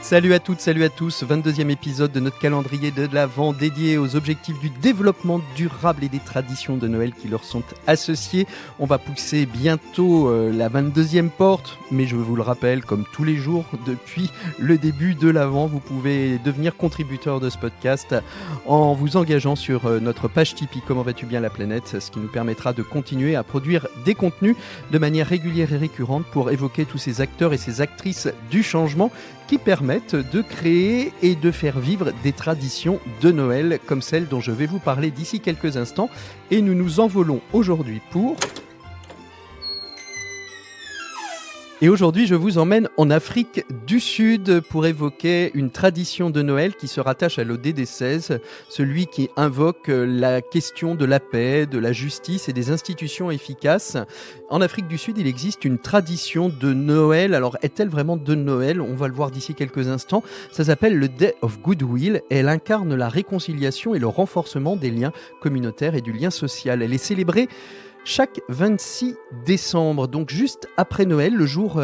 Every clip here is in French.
Salut à toutes, salut à tous, 22e épisode de notre calendrier de l'Avent dédié aux objectifs du développement durable et des traditions de Noël qui leur sont associées. On va pousser bientôt la 22e porte, mais je vous le rappelle, comme tous les jours, depuis le début de l'Avent, vous pouvez devenir contributeur de ce podcast en vous engageant sur notre page Tipeee Comment vas-tu bien la planète, ce qui nous permettra de continuer à produire des contenus de manière régulière et récurrente pour évoquer tous ces acteurs et ces actrices du changement qui permettent de créer et de faire vivre des traditions de Noël comme celle dont je vais vous parler d'ici quelques instants. Et nous nous envolons aujourd'hui pour... Et aujourd'hui, je vous emmène en Afrique du Sud pour évoquer une tradition de Noël qui se rattache à l'ODD 16, celui qui invoque la question de la paix, de la justice et des institutions efficaces. En Afrique du Sud, il existe une tradition de Noël. Alors, est-elle vraiment de Noël ? On va le voir d'ici quelques instants. Ça s'appelle le Day of Goodwill et elle incarne la réconciliation et le renforcement des liens communautaires et du lien social. Elle est célébrée chaque 26 décembre, donc juste après Noël, le jour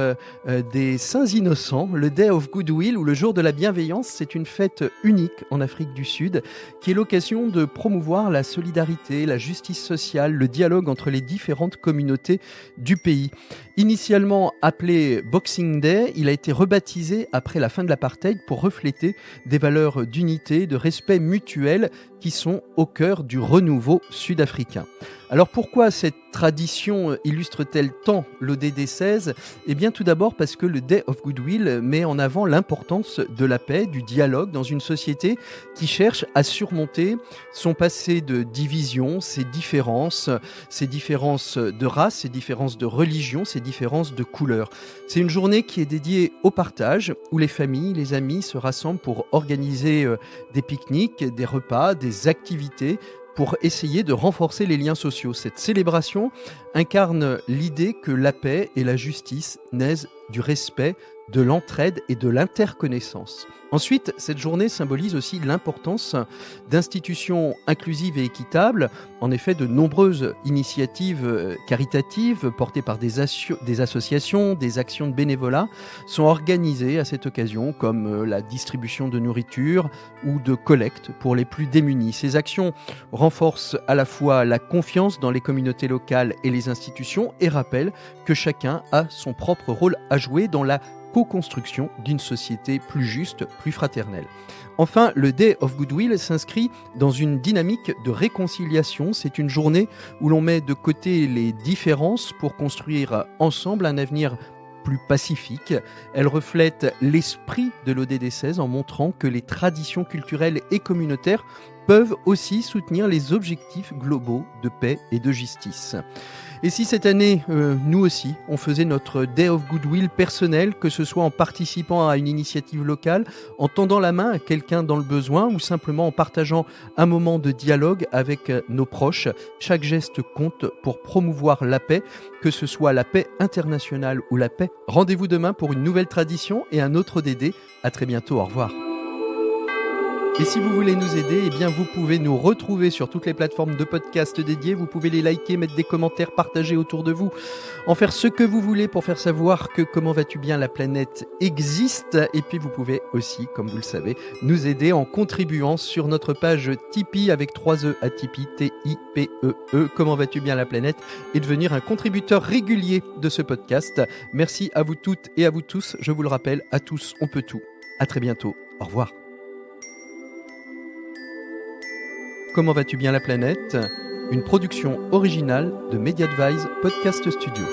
des Saints Innocents, le Day of Goodwill ou le jour de la bienveillance, c'est une fête unique en Afrique du Sud qui est l'occasion de promouvoir la solidarité, la justice sociale, le dialogue entre les différentes communautés du pays. Initialement appelé Boxing Day, il a été rebaptisé après la fin de l'apartheid pour refléter des valeurs d'unité, de respect mutuel qui sont au cœur du renouveau sud-africain. Alors pourquoi cette tradition illustre-t-elle tant l'ODD 16 ? Eh bien tout d'abord parce que le Day of Goodwill met en avant l'importance de la paix, du dialogue dans une société qui cherche à surmonter son passé de division, ses différences de race, ses différences de religion, ses différences de couleur. C'est une journée qui est dédiée au partage, où les familles, les amis se rassemblent pour organiser des pique-niques, des repas, des activités, pour essayer de renforcer les liens sociaux. Cette célébration incarne l'idée que la paix et la justice naissent du respect, de l'entraide et de l'interconnaissance. Ensuite, cette journée symbolise aussi l'importance d'institutions inclusives et équitables. En effet, de nombreuses initiatives caritatives portées par des associations, des actions de bénévolat sont organisées à cette occasion, comme la distribution de nourriture ou de collecte pour les plus démunis. Ces actions renforcent à la fois la confiance dans les communautés locales et les institutions et rappellent que chacun a son propre rôle à jouer dans la co-construction d'une société plus juste, plus fraternelle. Enfin, le Day of Goodwill s'inscrit dans une dynamique de réconciliation. C'est une journée où l'on met de côté les différences pour construire ensemble un avenir plus pacifique. Elle reflète l'esprit de l'ODD 16 en montrant que les traditions culturelles et communautaires peuvent aussi soutenir les objectifs globaux de paix et de justice. Et si cette année, nous aussi, on faisait notre Day of Goodwill personnel, que ce soit en participant à une initiative locale, en tendant la main à quelqu'un dans le besoin ou simplement en partageant un moment de dialogue avec nos proches, chaque geste compte pour promouvoir la paix, que ce soit la paix internationale ou la paix. Rendez-vous demain pour une nouvelle tradition et un autre ODD. À très bientôt, au revoir. Et si vous voulez nous aider, eh bien vous pouvez nous retrouver sur toutes les plateformes de podcast dédiées. Vous pouvez les liker, mettre des commentaires, partager autour de vous, en faire ce que vous voulez pour faire savoir que Comment vas-tu bien la planète existe. Et puis vous pouvez aussi, comme vous le savez, nous aider en contribuant sur notre page Tipeee avec 3 E à Tipeee, T-I-P-E-E, Comment vas-tu bien la planète, et devenir un contributeur régulier de ce podcast. Merci à vous toutes et à vous tous. Je vous le rappelle, à tous, on peut tout. À très bientôt. Au revoir. Comment vas-tu bien la planète ? Une production originale de Mediadvise Podcast Studio.